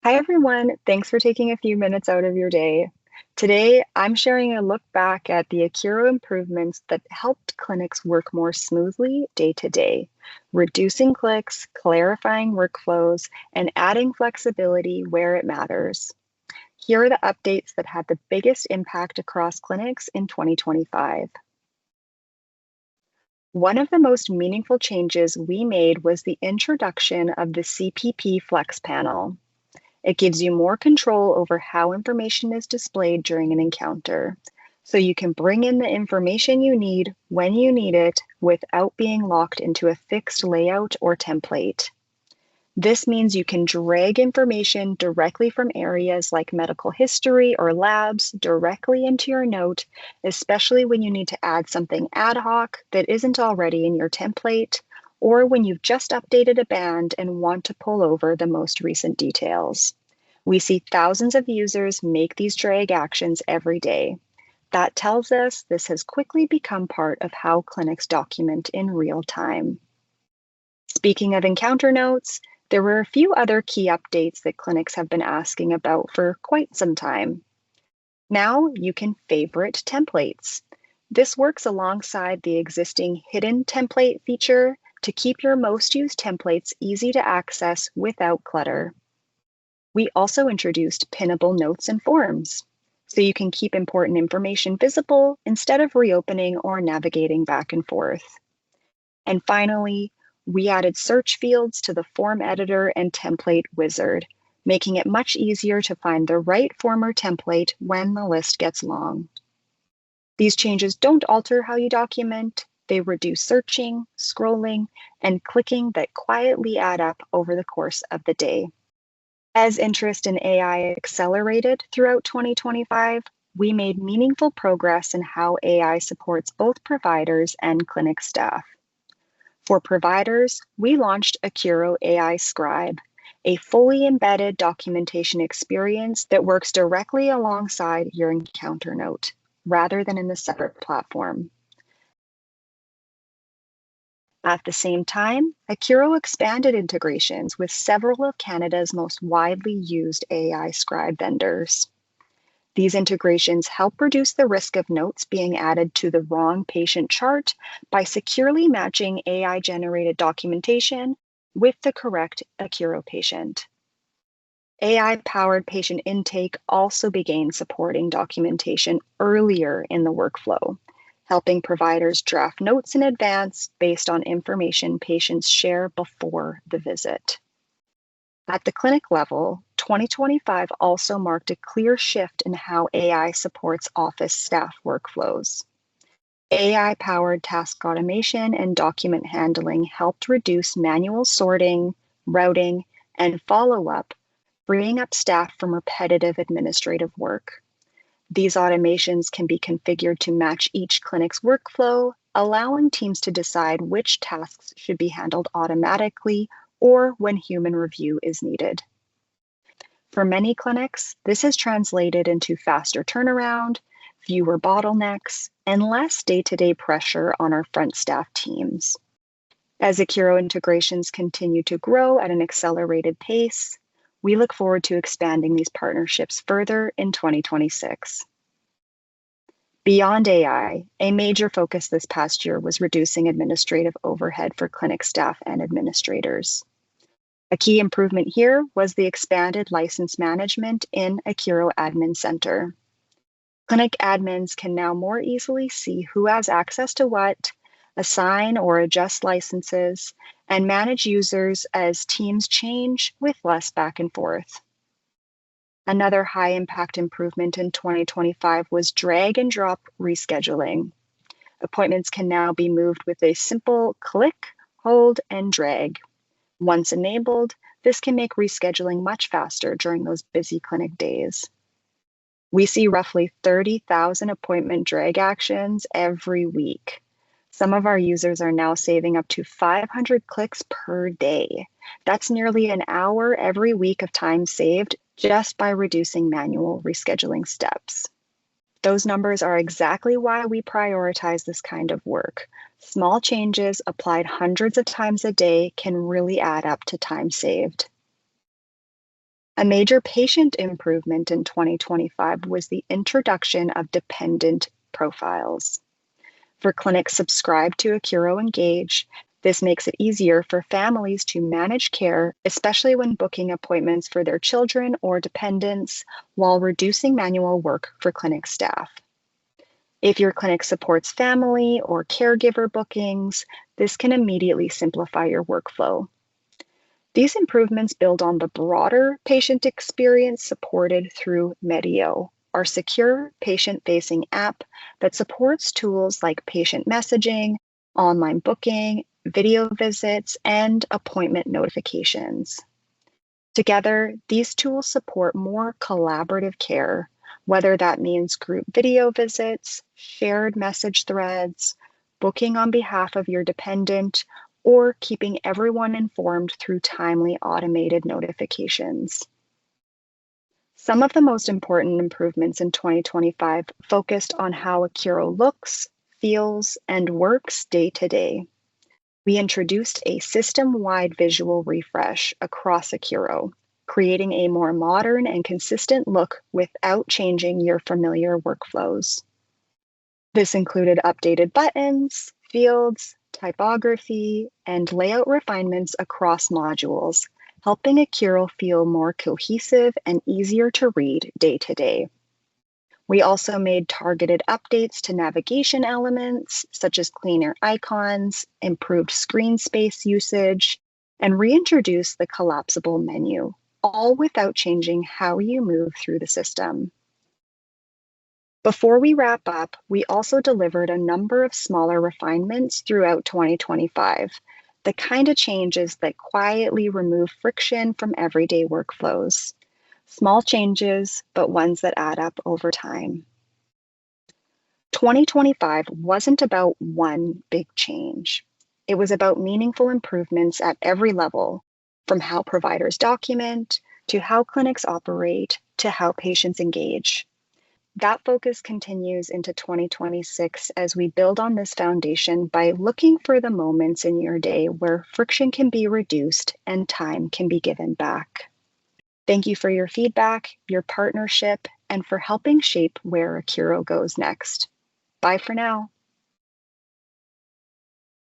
Hi, everyone. Thanks for taking a few minutes out of your day. Today, I'm sharing a look back at the Accuro improvements that helped clinics work more smoothly day to day, reducing clicks, clarifying workflows, and adding flexibility where it matters. Here are the updates that had the biggest impact across clinics in 2025. One of the most meaningful changes we made was the introduction of the CPP Flex panel. It gives you more control over how information is displayed during an encounter, so you can bring in the information you need when you need it without being locked into a fixed layout or template. This means you can drag information directly from areas like medical history or labs directly into your note, especially when you need to add something ad hoc that isn't already in your template, or when you've just updated a band and want to pull over the most recent details. We see thousands of users make these drag actions every day. That tells us this has quickly become part of how clinics document in real time. Speaking of encounter notes, there were a few other key updates that clinics have been asking about for quite some time. Now you can favorite templates. This works alongside the existing hidden template feature to keep your most used templates easy to access without clutter. We also introduced pinnable notes and forms, so you can keep important information visible instead of reopening or navigating back and forth. And finally, we added search fields to the form editor and template wizard, making it much easier to find the right form or template when the list gets long. These changes don't alter how you document. They reduce searching, scrolling, and clicking that quietly add up over the course of the day. As interest in AI accelerated throughout 2025, we made meaningful progress in how AI supports both providers and clinic staff. For providers, we launched Accuro AI Scribe, a fully embedded documentation experience that works directly alongside your encounter note, rather than in the separate platform. At the same time, Accuro expanded integrations with several of Canada's most widely used AI scribe vendors. These integrations help reduce the risk of notes being added to the wrong patient chart by securely matching AI-generated documentation with the correct Accuro patient. AI-powered patient intake also began supporting documentation earlier in the workflow, helping providers draft notes in advance based on information patients share before the visit. At the clinic level, 2025 also marked a clear shift in how AI supports office staff workflows. AI-powered task automation and document handling helped reduce manual sorting, routing, and follow-up, freeing up staff from repetitive administrative work. These automations can be configured to match each clinic's workflow, allowing teams to decide which tasks should be handled automatically or when human review is needed. For many clinics, this has translated into faster turnaround, fewer bottlenecks, and less day-to-day pressure on our front staff teams. As Accuro integrations continue to grow at an accelerated pace, we look forward to expanding these partnerships further in 2026. Beyond AI, a major focus this past year was reducing administrative overhead for clinic staff and administrators. A key improvement here was the expanded license management in Accuro Admin Center. Clinic admins can now more easily see who has access to what, assign or adjust licenses, and manage users as teams change with less back and forth. Another high-impact improvement in 2025 was drag and drop rescheduling. Appointments can now be moved with a simple click, hold, and drag. Once enabled, this can make rescheduling much faster during those busy clinic days. We see roughly 30,000 appointment drag actions every week. Some of our users are now saving up to 500 clicks per day. That's nearly an hour every week of time saved just by reducing manual rescheduling steps. Those numbers are exactly why we prioritize this kind of work. Small changes applied hundreds of times a day can really add up to time saved. A major patient improvement in 2025 was the introduction of dependent profiles. For clinics subscribed to Accuro Engage, this makes it easier for families to manage care, especially when booking appointments for their children or dependents, while reducing manual work for clinic staff. If your clinic supports family or caregiver bookings, this can immediately simplify your workflow. These improvements build on the broader patient experience supported through Medio, our secure patient-facing app that supports tools like patient messaging, online booking, video visits, and appointment notifications. Together, these tools support more collaborative care, whether that means group video visits, shared message threads, booking on behalf of your dependent, or keeping everyone informed through timely automated notifications. Some of the most important improvements in 2025 focused on how Accuro looks, feels, and works day to day. We introduced a system-wide visual refresh across Accuro, creating a more modern and consistent look without changing your familiar workflows. This included updated buttons, fields, typography, and layout refinements across modules, helping Accuro feel more cohesive and easier to read day to day. We also made targeted updates to navigation elements, such as cleaner icons, improved screen space usage, and reintroduced the collapsible menu, all without changing how you move through the system. Before we wrap up, we also delivered a number of smaller refinements throughout 2025, the kind of changes that quietly remove friction from everyday workflows. Small changes, but ones that add up over time. 2025 wasn't about one big change. It was about meaningful improvements at every level, from how providers document, to how clinics operate, to how patients engage. That focus continues into 2026 as we build on this foundation by looking for the moments in your day where friction can be reduced and time can be given back. Thank you for your feedback, your partnership, and for helping shape where Accuro goes next. Bye for now.